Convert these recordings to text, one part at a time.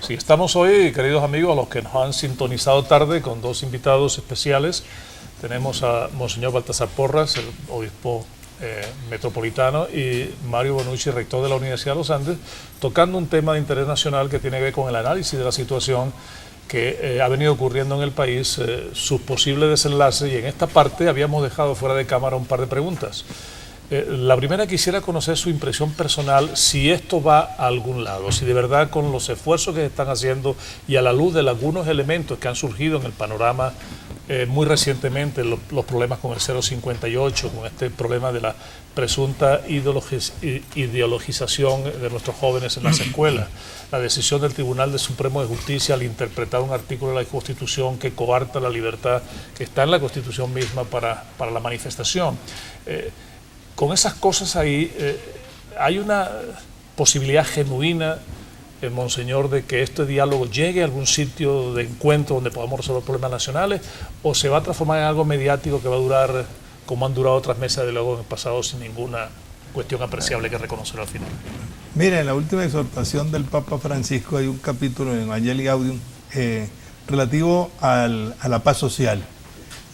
Sí, estamos hoy, queridos amigos, a los que nos han sintonizado tarde, con dos invitados especiales. Tenemos a Monseñor Baltasar Porras, el obispo metropolitano, y Mario Bonucci, rector de la Universidad de los Andes, tocando un tema de interés nacional que tiene que ver con el análisis de la situación que ha venido ocurriendo en el país, sus posibles desenlaces, y en esta parte habíamos dejado fuera de cámara un par de preguntas. La primera, quisiera conocer su impresión personal, si esto va a algún lado, si de verdad con los esfuerzos que se están haciendo y a la luz de algunos elementos que han surgido en el panorama muy recientemente, los problemas con el 058, con este problema de la presunta ideologización de nuestros jóvenes en las escuelas, la decisión del Tribunal Supremo de Justicia al interpretar un artículo de la Constitución que coarta la libertad que está en la Constitución misma para la manifestación. Con esas cosas ahí, ¿hay una posibilidad genuina, Monseñor, de que este diálogo llegue a algún sitio de encuentro donde podamos resolver problemas nacionales, o se va a transformar en algo mediático que va a durar, como han durado otras mesas de diálogo en el pasado, sin ninguna cuestión apreciable que reconocer al final? Mira, en la última exhortación del Papa Francisco hay un capítulo en Evangelii Gaudium relativo a la paz social.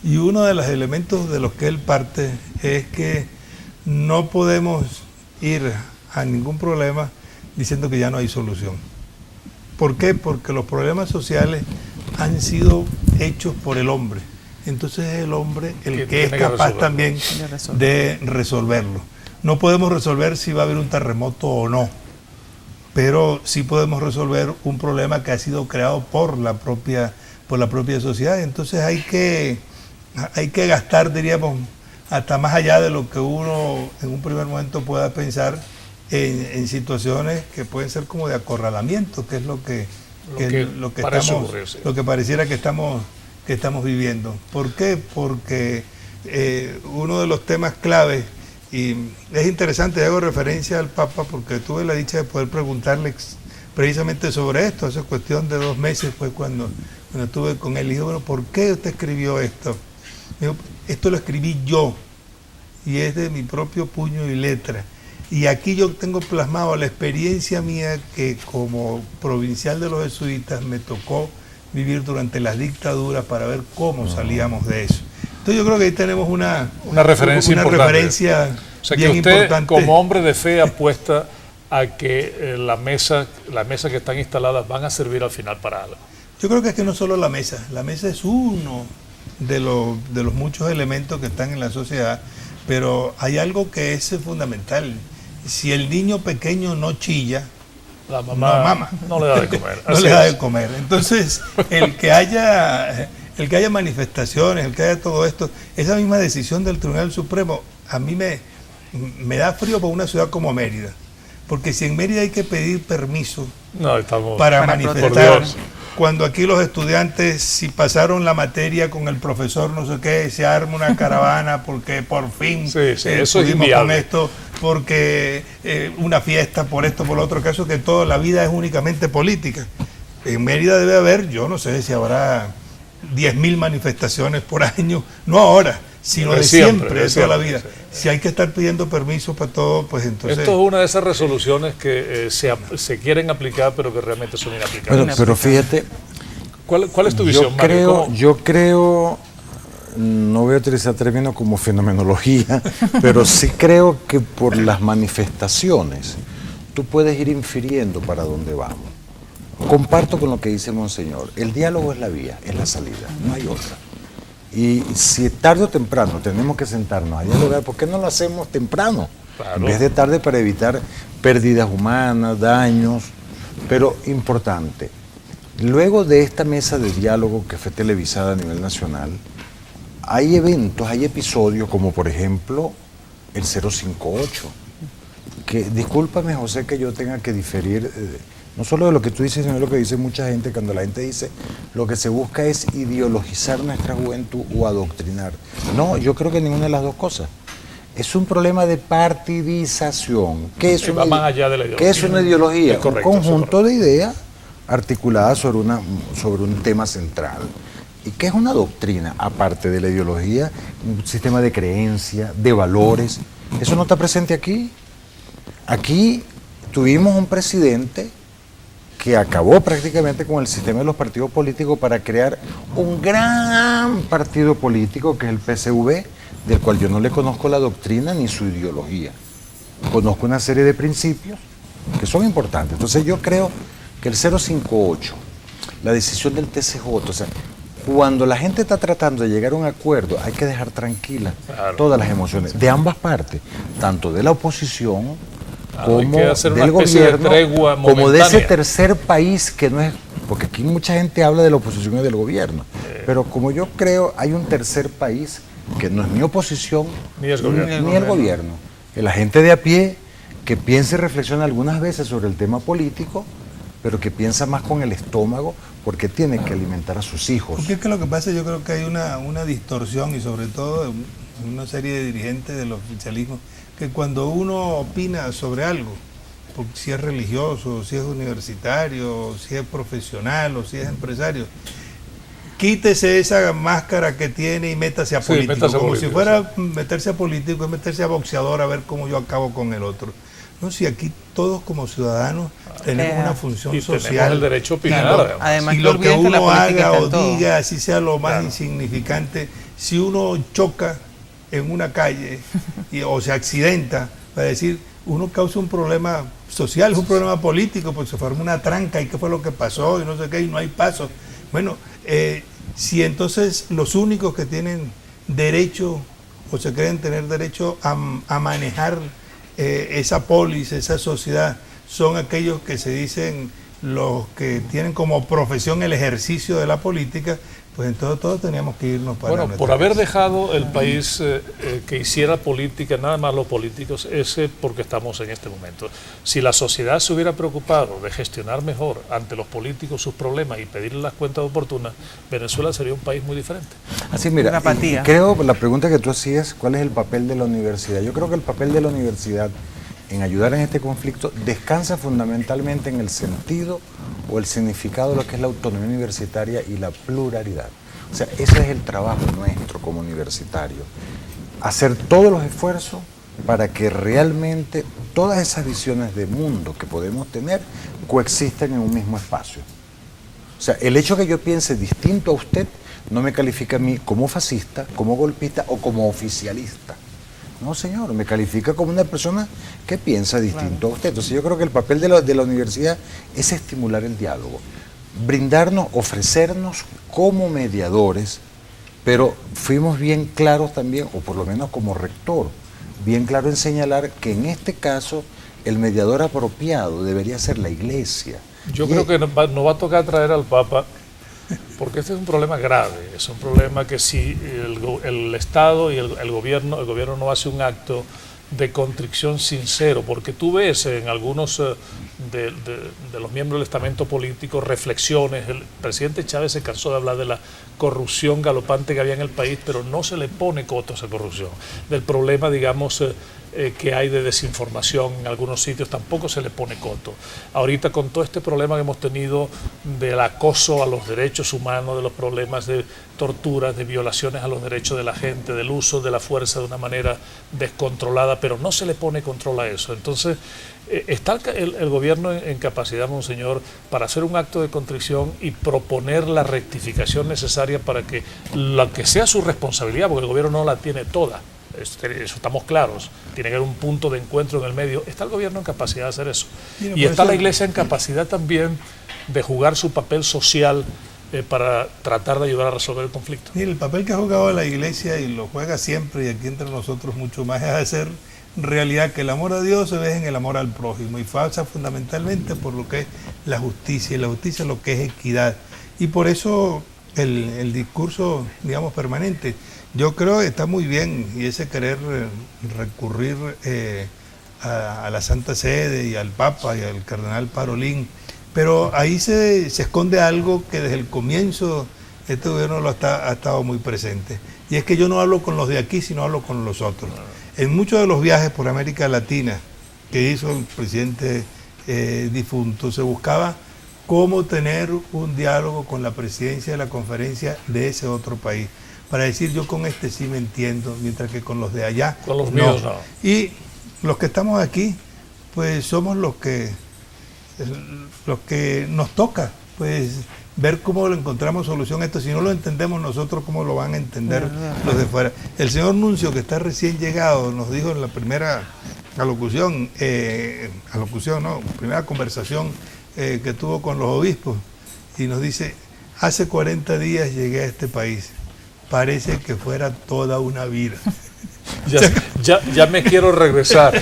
Y uno de los elementos de los que él parte es que no podemos ir a ningún problema diciendo que ya no hay solución. ¿Por qué? Porque los problemas sociales han sido hechos por el hombre. Entonces es el hombre el que es capaz también de resolverlo. No podemos resolver si va a haber un terremoto o no, pero sí podemos resolver un problema que ha sido creado por la propia sociedad. Entonces hay que gastar, diríamos, hasta más allá de lo que uno en un primer momento pueda pensar en situaciones que pueden ser como de acorralamiento, que es lo que pareciera que estamos viviendo. ¿Por qué? Porque uno de los temas claves, y es interesante, hago referencia al Papa porque tuve la dicha de poder preguntarle precisamente sobre esto, hace cuestión de 2 meses fue cuando estuve con él, y dije, bueno, ¿por qué usted escribió esto? Me dijo, esto lo escribí yo, y es de mi propio puño y letra. Y aquí yo tengo plasmado la experiencia mía que como provincial de los jesuitas me tocó vivir durante las dictaduras para ver cómo salíamos de eso. Entonces yo creo que ahí tenemos una referencia o sea, bien que usted, importante. Como hombre de fe, apuesta a que las mesas que están instaladas van a servir al final para algo. Yo creo que es que no solo la mesa es uno de los muchos elementos que están en la sociedad, pero hay algo que es fundamental. Si el niño pequeño no chilla, la mamá no le da de comer. No le da de comer. Entonces, el que haya manifestaciones, el que haya todo esto, esa misma decisión del Tribunal Supremo, a mí me da frío por una ciudad como Mérida. Porque si en Mérida hay que pedir permiso para manifestar, cuando aquí los estudiantes, si pasaron la materia con el profesor no sé qué, se arma una caravana porque por fin eso es inviable. Con esto, porque una fiesta por esto, por lo otro, caso que toda la vida es únicamente política. En Mérida debe haber, yo no sé si habrá 10.000 manifestaciones por año, no ahora, sino de siempre, de toda la vida. Sí. Si hay que estar pidiendo permiso para todo, pues entonces... Esto es una de esas resoluciones que se quieren aplicar, pero que realmente son inaplicables. Pero fíjate... ¿Cuál es tu visión, Mario? Yo creo, no voy a utilizar términos como fenomenología, pero sí creo que por las manifestaciones tú puedes ir infiriendo para dónde vamos. Comparto con lo que dice Monseñor, el diálogo es la vía, es la salida, no hay otra. Y si tarde o temprano tenemos que sentarnos a dialogar, ¿por qué no lo hacemos temprano? Claro. En vez de tarde, para evitar pérdidas humanas, daños. Pero importante, luego de esta mesa de diálogo que fue televisada a nivel nacional, hay eventos, hay episodios como por ejemplo el 058, que discúlpame José que yo tenga que diferir, no solo de lo que tú dices, sino de lo que dice mucha gente, cuando la gente dice lo que se busca es ideologizar nuestra juventud o adoctrinar. No, yo creo que ninguna de las dos cosas. Es un problema de partidización. ¿Qué es va más allá de la ideología? ¿Qué es una ideología? Correcto, un conjunto de ideas articuladas sobre un tema central. ¿Y qué es una doctrina? Aparte de la ideología, un sistema de creencias, de valores. ¿Eso no está presente aquí? Aquí tuvimos un presidente que acabó prácticamente con el sistema de los partidos políticos para crear un gran partido político que es el PSV, del cual yo no le conozco la doctrina ni su ideología. Conozco una serie de principios que son importantes. Entonces yo creo que el 058, la decisión del TCJ, o sea, cuando la gente está tratando de llegar a un acuerdo, hay que dejar tranquilas todas las emociones, de ambas partes, tanto de la oposición como del gobierno, como de ese tercer país que no es, porque aquí mucha gente habla de la oposición y del gobierno, pero como yo creo, hay un tercer país que no es ni oposición ni el gobierno, que la gente de a pie que piensa y reflexiona algunas veces sobre el tema político, pero que piensa más con el estómago porque tiene que alimentar a sus hijos. Porque es que lo que pasa, yo creo que hay una distorsión y sobre todo una serie de dirigentes del oficialismo, que cuando uno opina sobre algo, porque si es religioso, si es universitario, si es profesional o si es empresario, quítese esa máscara que tiene y métase a político, métase a como político, si fuera meterse a político, es meterse a boxeador a ver cómo yo acabo con el otro. No, si aquí todos como ciudadanos tenemos una función social. Tenemos el derecho a opinar. Además, y lo que uno haga o diga, así sea lo más insignificante, si uno choca en una calle o se accidenta, para decir, uno causa un problema social, es un problema político, porque se forma una tranca y qué fue lo que pasó y no sé qué, y no hay paso. Bueno, si entonces los únicos que tienen derecho o se creen tener derecho a manejar esa polis, esa sociedad, son aquellos que se dicen los que tienen como profesión el ejercicio de la política, pues entonces todos teníamos que irnos para... Bueno, por haber dejado el país que hiciera política, nada más los políticos, ese porque estamos en este momento. Si la sociedad se hubiera preocupado de gestionar mejor ante los políticos sus problemas y pedirles las cuentas oportunas, Venezuela sería un país muy diferente. Así, mira, creo, la pregunta que tú hacías, ¿cuál es el papel de la universidad? Yo creo que el papel de la universidad en ayudar en este conflicto descansa fundamentalmente en el sentido o el significado de lo que es la autonomía universitaria y la pluralidad. O sea, ese es el trabajo nuestro como universitario. Hacer todos los esfuerzos para que realmente todas esas visiones de mundo que podemos tener coexisten en un mismo espacio. O sea, el hecho que yo piense distinto a usted no me califica a mí como fascista, como golpista o como oficialista. No, señor, me califica como una persona que piensa distinto a usted. Entonces yo creo que el papel de la universidad es estimular el diálogo, brindarnos, ofrecernos como mediadores, pero fuimos bien claros también, o por lo menos como rector, bien claro en señalar que en este caso el mediador apropiado debería ser la Iglesia. Yo creo que nos va a tocar traer al Papa, porque este es un problema grave, es un problema que si el Estado y el gobierno no hace un acto de contrición sincero, porque tú ves en algunos de los miembros del estamento político reflexiones. El presidente Chávez se cansó de hablar de la corrupción galopante que había en el país, pero no se le pone coto a esa corrupción. Del problema, digamos, que hay de desinformación en algunos sitios, tampoco se le pone coto. Ahorita con todo este problema que hemos tenido del acoso a los derechos humanos, de los problemas de torturas, de violaciones a los derechos de la gente, del uso de la fuerza de una manera descontrolada, pero no se le pone control a eso. Entonces, está el gobierno en capacidad, monseñor, para hacer un acto de contrición y proponer la rectificación necesaria para que lo que sea su responsabilidad, porque el gobierno no la tiene toda. Eso estamos claros, tiene que haber un punto de encuentro en el medio. Está el gobierno en capacidad de hacer eso. Y está la Iglesia en capacidad también de jugar su papel social para tratar de ayudar a resolver el conflicto. Mire, el papel que ha jugado la Iglesia, y lo juega siempre y aquí entre nosotros mucho más, es hacer realidad que el amor a Dios se ve en el amor al prójimo, y pasa fundamentalmente por lo que es la justicia, y la justicia lo que es equidad. Y por eso el discurso, digamos, permanente, yo creo que está muy bien, y ese querer recurrir a la Santa Sede y al Papa y al Cardenal Parolín, pero ahí se esconde algo que desde el comienzo este gobierno ha estado muy presente, y es que yo no hablo con los de aquí, sino hablo con los otros. En muchos de los viajes por América Latina que hizo el presidente difunto, se buscaba cómo tener un diálogo con la presidencia de la conferencia de ese otro país, para decir, yo con este sí me entiendo, mientras que con los de allá con los míos no. Y los que estamos aquí, pues somos los que los que nos toca, pues ver cómo le encontramos solución a esto. Si no lo entendemos nosotros, ¿cómo lo van a entender los de fuera? El señor Nuncio, que está recién llegado, nos dijo en la primera primera conversación que tuvo con los obispos, y nos dice, hace 40 días llegué a este país, parece que fuera toda una vida. Ya me quiero regresar.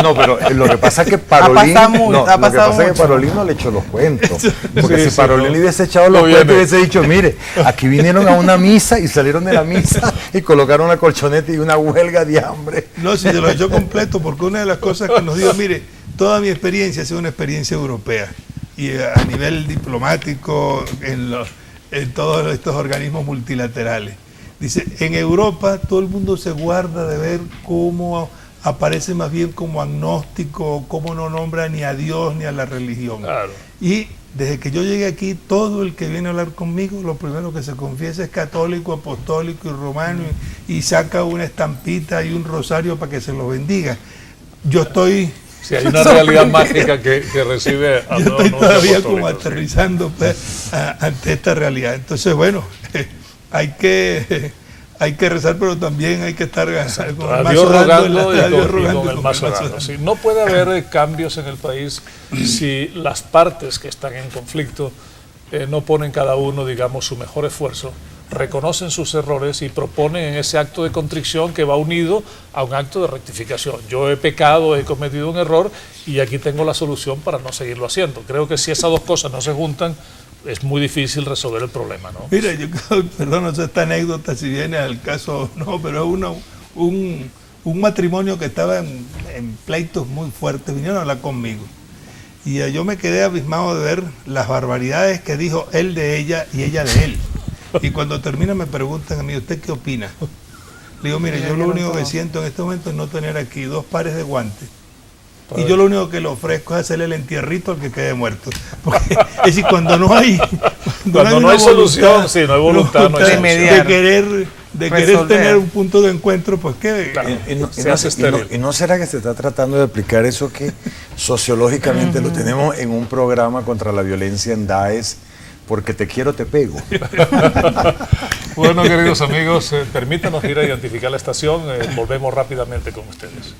No, pero lo que pasa es que Parolín no le echó los cuentos. Porque si Parolín le hubiese echado los cuentos, hubiese dicho, mire, aquí vinieron a una misa y salieron de la misa y colocaron una colchoneta y una huelga de hambre. No, si se lo echó completo, porque una de las cosas que nos dijo, mire, toda mi experiencia ha sido una experiencia europea, y a nivel diplomático, en todos estos organismos multilaterales. Dice, en Europa todo el mundo se guarda de ver cómo aparece más bien como agnóstico, cómo no nombra ni a Dios ni a la religión. Claro. Y desde que yo llegué aquí, todo el que viene a hablar conmigo, lo primero que se confiesa es católico, apostólico y romano, y saca una estampita y un rosario para que se lo bendiga. Yo estoy... Sí, hay una realidad mágica que recibe a yo estoy todavía como aterrizando pues, ante esta realidad. Entonces, bueno... Hay que rezar, pero también hay que estar a Dios rogando y con el mazo orando. Sí, no puede haber cambios en el país si las partes que están en conflicto no ponen cada uno, digamos, su mejor esfuerzo, reconocen sus errores y proponen ese acto de contrición que va unido a un acto de rectificación. Yo he pecado, he cometido un error y aquí tengo la solución para no seguirlo haciendo. Creo que si esas dos cosas no se juntan, es muy difícil resolver el problema, ¿no? Mira, yo perdón, no sé esta anécdota si viene al caso o no, pero es un matrimonio que estaba en pleitos muy fuertes, vinieron a hablar conmigo. Y yo me quedé abismado de ver las barbaridades que dijo él de ella y ella de él. Y cuando termina me preguntan a mí, ¿usted qué opina? Le digo, mire, yo lo único que siento en este momento es no tener aquí 2 pares de guantes. Y yo lo único que le ofrezco es hacerle el entierrito al que quede muerto. Porque es decir, cuando no hay solución, sí, no hay voluntad, no hay de querer tener un punto de encuentro, pues que claro, y no será que se está tratando de aplicar eso que sociológicamente lo tenemos en un programa contra la violencia en DAES, porque te quiero, te pego. Bueno, queridos amigos, permítanos ir a identificar la estación, volvemos rápidamente con ustedes.